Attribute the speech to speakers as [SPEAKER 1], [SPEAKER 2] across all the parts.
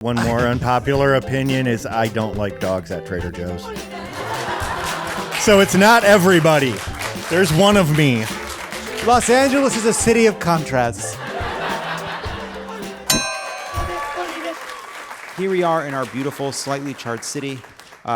[SPEAKER 1] One more unpopular opinion is I don't like dogs at Trader Joe's. So it's not everybody. There's one of me.
[SPEAKER 2] Los Angeles is a city of contrasts. Here we are in our beautiful, slightly charred city,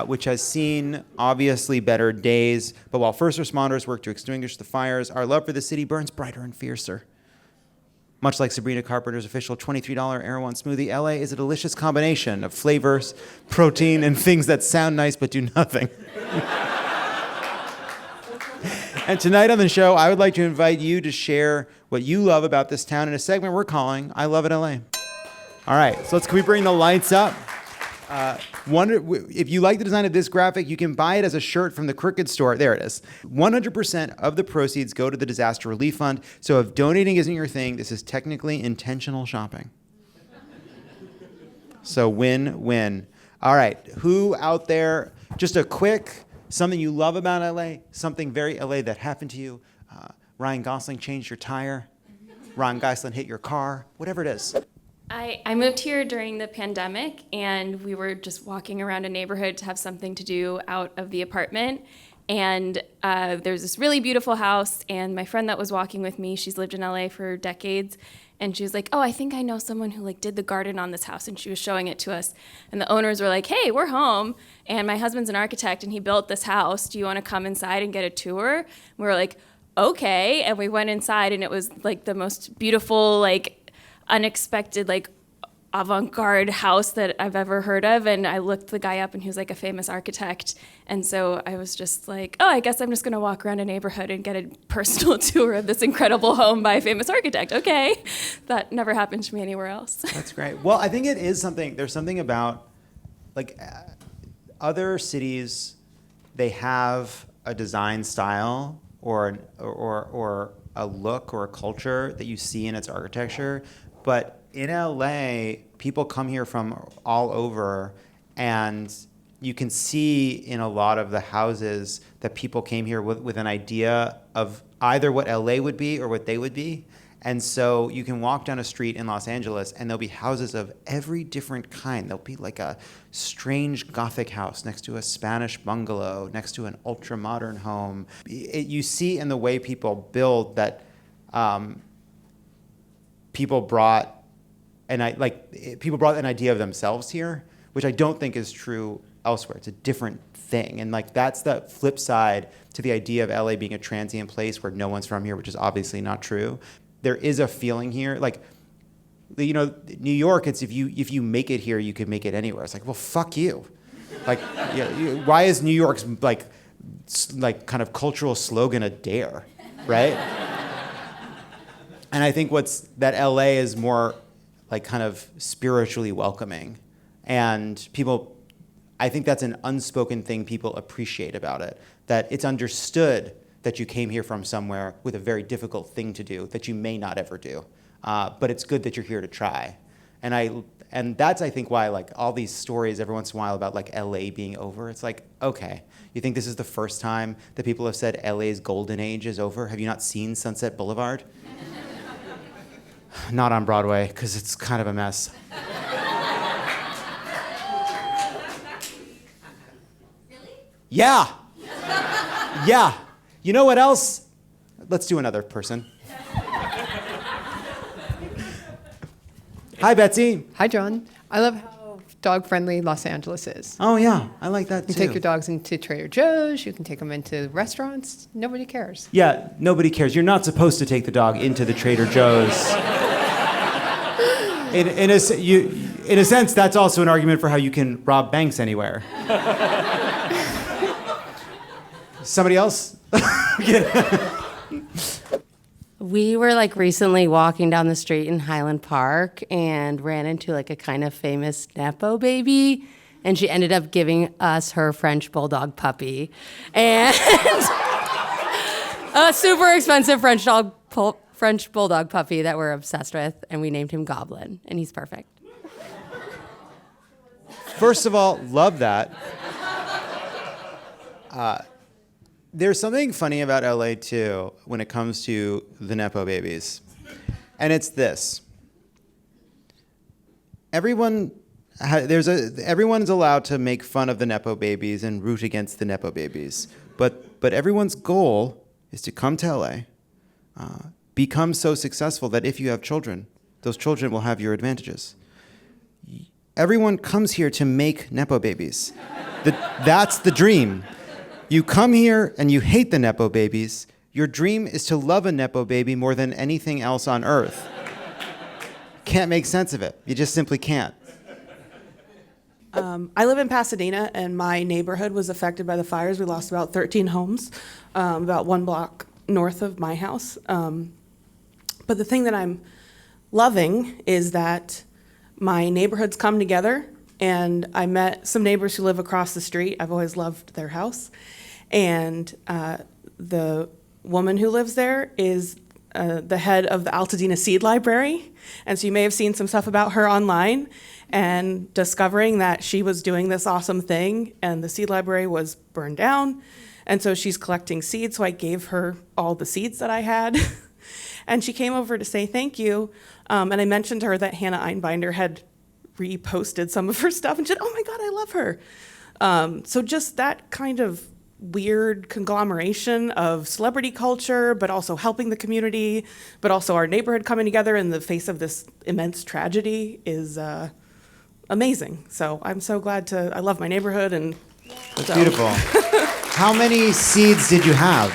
[SPEAKER 2] which has seen obviously better days. But while first responders work to extinguish the fires, our love for the city burns brighter and fiercer. Much like Sabrina Carpenter's official $23 Erewhon smoothie, LA is a delicious combination of flavors, protein, and things that sound nice but do nothing. And tonight on the show, I would like to invite you to share what you love about this town in a segment we're calling I Love It LA. All right, so can we bring the lights up? If you like the design of this graphic, you can buy it as a shirt from the Crooked store. There it is. 100% of the proceeds go to the Disaster Relief Fund. So if donating isn't your thing, this is technically intentional shopping. So win-win. All right, who out there, just a quick, something you love about LA, something very LA that happened to you. Ryan Gosling changed your tire. Ryan Gosling hit your car, whatever it is.
[SPEAKER 3] I moved here during the pandemic, and we were just walking around a neighborhood to have something to do out of the apartment. And there's this really beautiful house, and my friend that was walking with me, she's lived in LA for decades, and she was like, oh, I think I know someone who did the garden on this house, and she was showing it to us. And the owners were like, hey, we're home, and my husband's an architect, and he built this house. Do you want to come inside and get a tour? And we were like, okay, and we went inside, and it was the most beautiful, unexpected, avant-garde house that I've ever heard of. And I looked the guy up, and he was a famous architect. And so I was just like, oh, I guess I'm just going to walk around a neighborhood and get a personal tour of this incredible home by a famous architect. Okay. That never happened to me anywhere else.
[SPEAKER 2] That's great. Well, I think it is something, there's something about, other cities, they have a design style or a look or a culture that you see in its architecture. But in LA, people come here from all over, and you can see in a lot of the houses that people came here with an idea of either what LA would be or what they would be. And so you can walk down a street in Los Angeles, and there'll be houses of every different kind. There'll be a strange Gothic house next to a Spanish bungalow, next to an ultra-modern home. You see in the way people build that people brought an idea of themselves here, which I don't think is true elsewhere. It's a different thing. And that's the flip side to the idea of LA being a transient place where no one's from here, which is obviously not true. There is a feeling here, New York, it's if you make it here, you can make it anywhere. It's well, fuck you. Why is New York's kind of cultural slogan a dare, right? And I think that LA is more kind of spiritually welcoming. And people, I think that's an unspoken thing people appreciate about it, that it's understood that you came here from somewhere with a very difficult thing to do that you may not ever do. But it's good that you're here to try. And that's, I think, why all these stories every once in a while about LA being over, it's okay, you think this is the first time that people have said LA's golden age is over? Have you not seen Sunset Boulevard? Not on Broadway, because it's kind of a mess.
[SPEAKER 3] Really?
[SPEAKER 2] Yeah. Yeah. You know what else? Let's do another person. Hi, Betsy.
[SPEAKER 4] Hi, John. I love how dog-friendly Los Angeles is.
[SPEAKER 2] Oh, yeah. I like that, too.
[SPEAKER 4] You can take your dogs into Trader Joe's. You can take them into restaurants. Nobody cares.
[SPEAKER 2] Yeah, nobody cares. You're not supposed to take the dog into the Trader Joe's. In a sense, that's also an argument for how you can rob banks anywhere. Somebody else?
[SPEAKER 5] We were recently walking down the street in Highland Park and ran into a kind of famous Nepo baby, and she ended up giving us her French bulldog puppy, and a super expensive French bulldog puppy that we're obsessed with, and we named him Goblin, and he's perfect.
[SPEAKER 2] First of all, love that. There's something funny about LA, too, when it comes to the Nepo babies. And it's this. Everyone everyone's allowed to make fun of the Nepo babies and root against the Nepo babies. But everyone's goal is to come to LA, become so successful that if you have children, those children will have your advantages. Everyone comes here to make Nepo babies. That's the dream. You come here and you hate the Nepo babies. Your dream is to love a Nepo baby more than anything else on earth. Can't make sense of it. You just simply can't.
[SPEAKER 6] I live in Pasadena, and my neighborhood was affected by the fires. We lost about 13 homes, about 1 block north of my house. But the thing that I'm loving is that my neighborhoods come together, and I met some neighbors who live across the street. I've always loved their house. And the woman who lives there is the head of the Altadena Seed Library. And so you may have seen some stuff about her online, and discovering that she was doing this awesome thing and the seed library was burned down. And so she's collecting seeds. So I gave her all the seeds that I had. And she came over to say thank you. And I mentioned to her that Hannah Einbinder had reposted some of her stuff, and she said, oh my God, I love her. So just that kind of weird conglomeration of celebrity culture, but also helping the community, but also our neighborhood coming together in the face of this immense tragedy is amazing. So I'm so glad I love my neighborhood. And
[SPEAKER 2] that's beautiful. How many seeds did you have?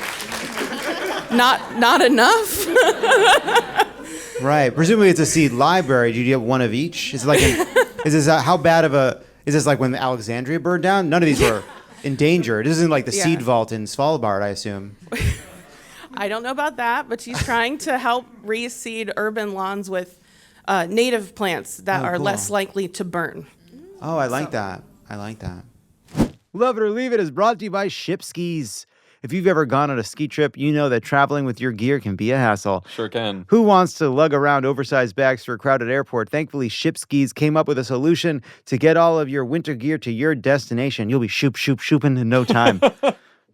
[SPEAKER 6] Not enough.
[SPEAKER 2] Right. Presumably it's a seed library. Do you have one of each? Is this how bad of is this like when Alexandria burned down? None of these were endangered. This isn't like the seed vault in Svalbard, I assume.
[SPEAKER 6] I don't know about that, but she's trying to help reseed urban lawns with native plants that are less likely to burn.
[SPEAKER 2] Oh, I like that. I like that. Love It or Leave It is brought to you by Ship Skis. If you've ever gone on a ski trip, you know that traveling with your gear can be a hassle.
[SPEAKER 7] Sure can.
[SPEAKER 2] Who wants to lug around oversized bags through a crowded airport? Thankfully, Ship Skis came up with a solution to get all of your winter gear to your destination. You'll be shooping in no time.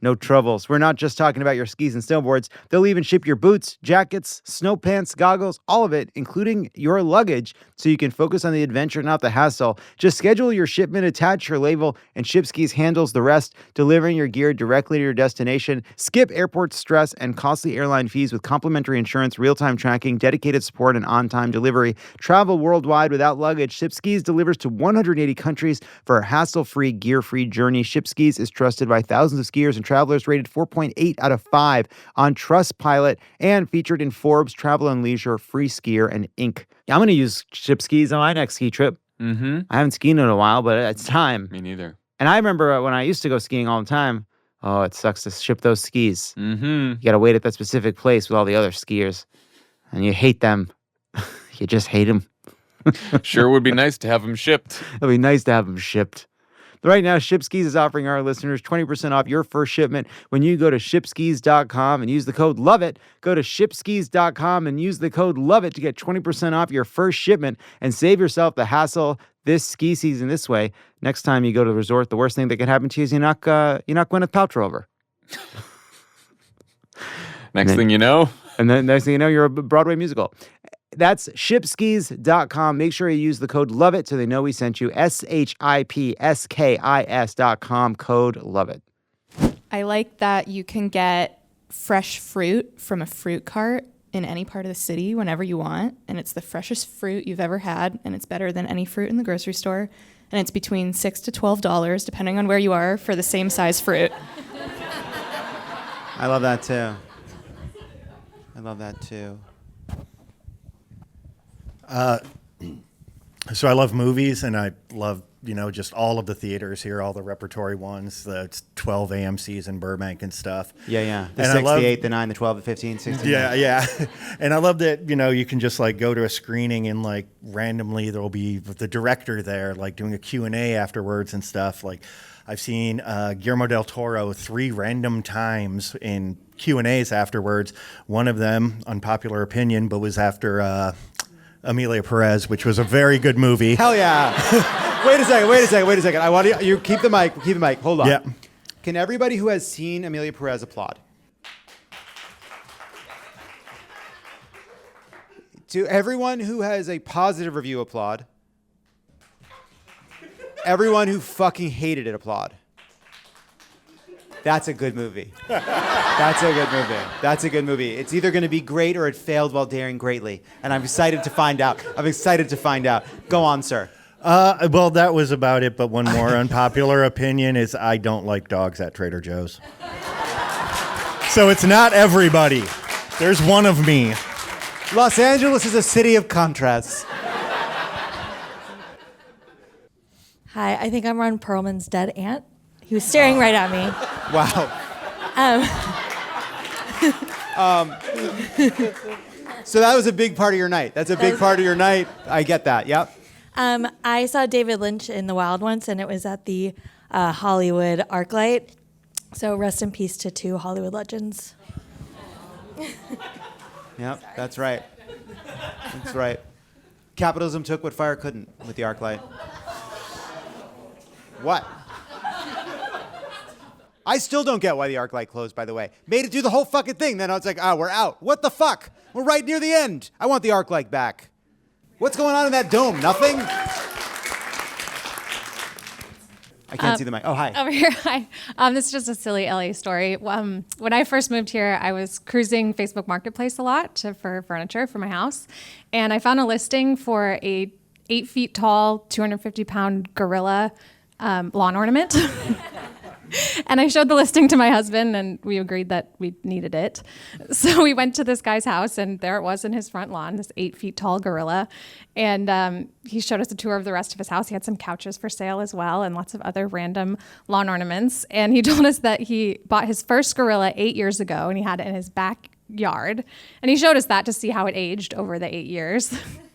[SPEAKER 2] No troubles. We're not just talking about your skis and snowboards. They'll even ship your boots, jackets, snow pants, goggles, all of it, including your luggage, so you can focus on the adventure, not the hassle. Just schedule your shipment, attach your label, and Ship Skis handles the rest, delivering your gear directly to your destination. Skip airport stress and costly airline fees with complimentary insurance, real-time tracking, dedicated support, and on-time delivery. Travel worldwide without luggage. Ship Skis delivers to 180 countries for a hassle-free, gear-free journey. Ship Skis is trusted by thousands of skiers and travelers, rated 4.8 out of 5 on Trustpilot, and featured in Forbes, Travel and Leisure, Free Skier, and Inc. I'm going to use Ship Skis on my next ski trip.
[SPEAKER 7] Mm-hmm.
[SPEAKER 2] I haven't skied in a while, but it's time.
[SPEAKER 7] Me neither.
[SPEAKER 2] And I remember when I used to go skiing all the time, oh, it sucks to ship those skis.
[SPEAKER 7] Mm-hmm.
[SPEAKER 2] You got to wait at that specific place with all the other skiers, and you hate them. You just hate them.
[SPEAKER 7] Sure would be nice to have them shipped.
[SPEAKER 2] It'd be nice to have them shipped. Right now, Ship Skis is offering our listeners 20% off your first shipment when you go to shipskis.com and use the code LOVEIT. Go to shipskis.com and use the code LOVEIT to get 20% off your first shipment and save yourself the hassle this ski season this way. Next time you go to the resort, the worst thing that could happen to you is you knock Gwyneth Paltrow over.
[SPEAKER 7] Next thing you know.
[SPEAKER 2] And then next thing you know, you're a Broadway musical. That's shipskis.com. Make sure you use the code LOVEIT so they know we sent you. SHIPSKIS.com, code LOVEIT.
[SPEAKER 8] I like that you can get fresh fruit from a fruit cart in any part of the city whenever you want. And it's the freshest fruit you've ever had. And it's better than any fruit in the grocery store. And it's between $6 to $12, depending on where you are, for the same size fruit.
[SPEAKER 2] I love that too. I love that too.
[SPEAKER 1] So I love movies, and I love, just all of the theaters here, all the repertory ones, the 12 AMCs in Burbank and stuff.
[SPEAKER 2] Yeah. The
[SPEAKER 1] And
[SPEAKER 2] 6, the 8, the 9, the 12, the 15, 16.
[SPEAKER 1] Yeah. And I love that, you can just go to a screening and randomly there'll be the director there, doing a Q&A afterwards and stuff. I've seen Guillermo del Toro 3 random times in Q&As afterwards. One of them, unpopular opinion, but was after Amelia Perez, which was a very good movie.
[SPEAKER 2] Hell yeah. Wait a second. I want you keep the mic. Hold on.
[SPEAKER 1] Yeah.
[SPEAKER 2] Can everybody who has seen Amelia Perez applaud? To everyone who has a positive review, applaud. Everyone who fucking hated it, applaud. That's a good movie. That's a good movie. That's a good movie. It's either going to be great or it failed while daring greatly. And I'm excited to find out. Go on, sir.
[SPEAKER 1] Well, that was about it, but one more unpopular opinion is I don't like dogs at Trader Joe's. So it's not everybody. There's one of me.
[SPEAKER 2] Los Angeles is a city of contrasts.
[SPEAKER 9] Hi, I think I'm Ron Perlman's dead aunt. He was staring right at me.
[SPEAKER 2] Wow. So that was a big part of your night. That's a big part of your night. I get that. Yep.
[SPEAKER 9] I saw David Lynch in the wild once, and it was at the Hollywood ArcLight. So rest in peace to 2 Hollywood legends.
[SPEAKER 2] Yep, that's right. That's right. Capitalism took what fire couldn't with the ArcLight. What? I still don't get why the ArcLight closed, by the way. Made it do the whole fucking thing. Then I was like, we're out. What the fuck? We're right near the end. I want the ArcLight back. What's going on in that dome? Nothing? I can't see the mic. Oh, hi.
[SPEAKER 10] Over here, hi. This is just a silly LA story. When I first moved here, I was cruising Facebook Marketplace a lot for furniture for my house. And I found a listing for a 8 feet tall, 250-pound gorilla lawn ornament. And I showed the listing to my husband, and we agreed that we needed it. So we went to this guy's house, and there it was in his front lawn, this 8 feet tall gorilla. And he showed us a tour of the rest of his house. He had some couches for sale as well, and lots of other random lawn ornaments. And he told us that he bought his first gorilla 8 years ago, and he had it in his backyard. And he showed us that to see how it aged over the 8 years.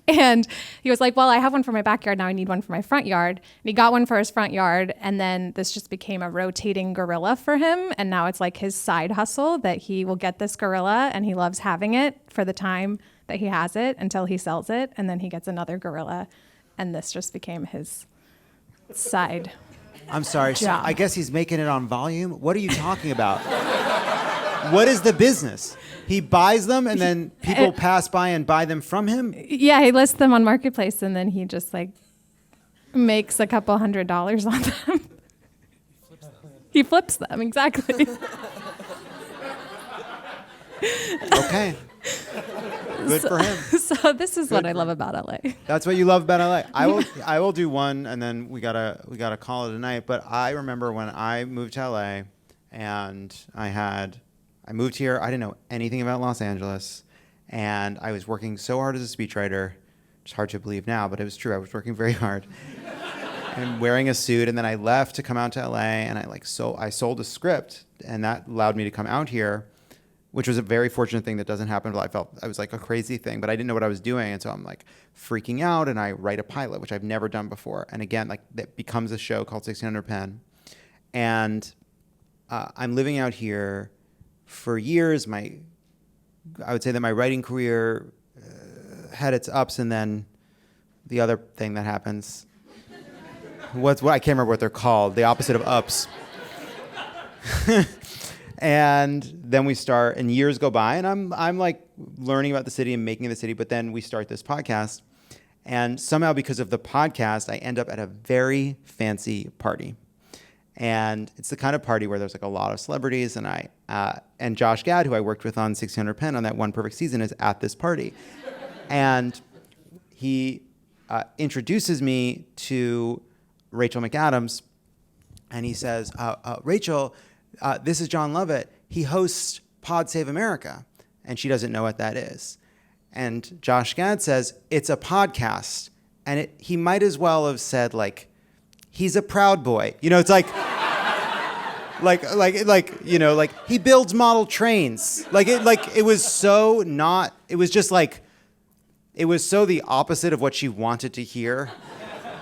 [SPEAKER 10] And he was like, well, I have one for my backyard. Now I need one for my front yard. And he got one for his front yard. And then this just became a rotating gorilla for him. And now it's like his side hustle that he will get this gorilla and he loves having it for the time that he has it until he sells it. And then he gets another gorilla. And this just became his side
[SPEAKER 2] I'm sorry. So
[SPEAKER 10] job.
[SPEAKER 2] I guess he's making it on volume. What are you talking about? What is the business? He buys them and then people pass by and buy them from him?
[SPEAKER 10] Yeah, he lists them on Marketplace and then he just like makes a couple $100 on them. He flips them, exactly.
[SPEAKER 2] Okay. Good for him.
[SPEAKER 10] So this is what I love about LA.
[SPEAKER 2] That's what you love about LA. I will do one and then we gotta call it a night. But I remember when I moved to LA and I moved here, I didn't know anything about Los Angeles, and I was working so hard as a speechwriter. It's hard to believe now, but it was true. I was working very hard. And wearing a suit, and then I left to come out to LA, and I sold a script, and that allowed me to come out here, which was a very fortunate thing that doesn't happen. I was like a crazy thing, but I didn't know what I was doing, and so I'm like freaking out, and I write a pilot, which I've never done before. And again, like that becomes a show called 1600 Pen, and I'm living out here for years. I would say that my writing career had its ups, and then the other thing that happens, what I can't remember what they're called, the opposite of ups. And then we start, and years go by, and I'm like learning about the city and making the city, but then we start this podcast, and somehow because of the podcast, I end up at a very fancy party. And it's the kind of party where there's like a lot of celebrities, and Josh Gad, who I worked with on 1600 Pen on that One Perfect Season, is at this party. And he introduces me to Rachel McAdams, and he says, Rachel, this is Jon Lovett. He hosts Pod Save America, and she doesn't know what that is. And Josh Gad says, it's a podcast. And he might as well have said, like, he's a proud boy. You know, it's like you know, like he builds model trains. It was so the opposite of what she wanted to hear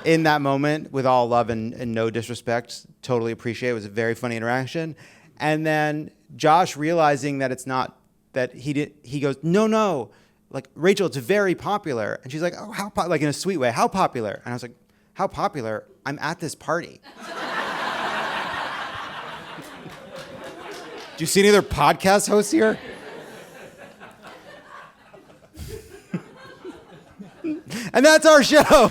[SPEAKER 2] in that moment, with all love and no disrespect. Totally appreciate it. It was a very funny interaction. And then Josh, realizing that it's not that he goes, no, like, Rachel, it's very popular. And she's like, oh, like in a sweet way, how popular? And I was like, how popular? I'm at this party. Do you see any other podcast hosts here? And that's our show.